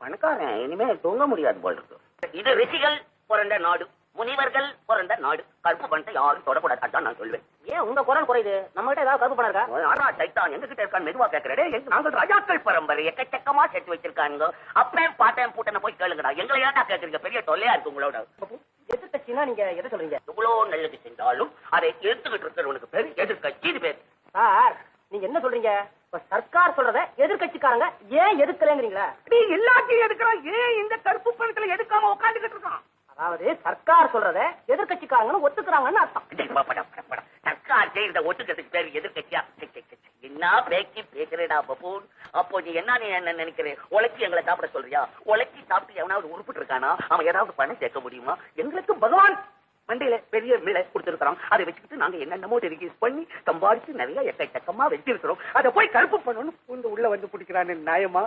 பணக்காரன் இனிமே தூங்க முடியாது போல் இருக்கு. இது ரிஷிகள் பிறந்த நாடு, முனிவர்கள் பிறந்த நாடு. கருப்பு பணத்தை யாரும் தொடக்கூடாது, அதான் நான் சொல்வேன். ஏன் உங்க குரல் குறையுது? நம்ம கிட்ட ஏதாவது கருப்பு பணம் இருக்கா? ஆனா சைத்தான் எங்க கிட்ட இருக்கான்னு மெதுவா கேட்கிறே. நாங்கள் ராஜாக்கள் பரம்பரை எக்கச்சக்கமா சேர்த்து வச்சிருக்காங்க. அப்பேன் பாட்டேன் பூட்டனை போய் கேளுங்கடா. எங்களை ஏன்டா கேட்கறீங்க? பெரிய தொல்லையா இருக்கு உங்களோட. எதிர்கட்சினா நீங்க எதை சொல்றீங்க? எவ்வளவு நல்லது செஞ்சாலும் அதை எடுத்துக்கிட்டு இருக்கிறவனுக்கு பேரு எதிர்கட்சி பேரு. சார் நீங்க என்ன சொல்றீங்க? சர்க்கார் சொல்றத எதிர்கட்சிக்காரங்க ஏன் எதிர்க்கலங்கிறீங்களா? நீ எல்லாத்தையும் எடுக்கிறான், ஏன் இந்த கருப்பு பணத்துல எடுக்காம உட்காந்துக்கிட்டு இருக்கான்? அதாவது சர்க்கார் சொல்றத எதிர்கட்சிக்காரங்கன்னு ஒத்துக்கிறாங்கன்னு அர்த்தம். சர்க்கார் செய்யறத ஒத்துக்கிறதுக்கு பேரு எதிர்கட்சியா? என்ன பேக்கி பேசுறேடா பப்பூன். அப்போ நீ என்ன நினைக்கிறேன்? உழைச்சி எங்களை சாப்பிட சொல்றியா? உழைச்சி சாப்பிட்டு எவனாவது உருப்பிட்டு இருக்கானா? அவன் ஏதாவது பணம் சேர்க்க முடியுமா? எங்களுக்கு பகவான் மண்டையில பெரிய மிளை கொடுத்திருக்கிறோம். அதை வச்சுக்கிட்டு நாங்க என்னென்னமோ டெலிகேட் பண்ணி சம்பாதிச்சு நிறைய எக்கச்சக்கமா வச்சிருக்கிறோம். அதை போய் கருப்பு பண்ணணும் உள்ள வந்து பிடிக்கிறான்னு நியாயமா?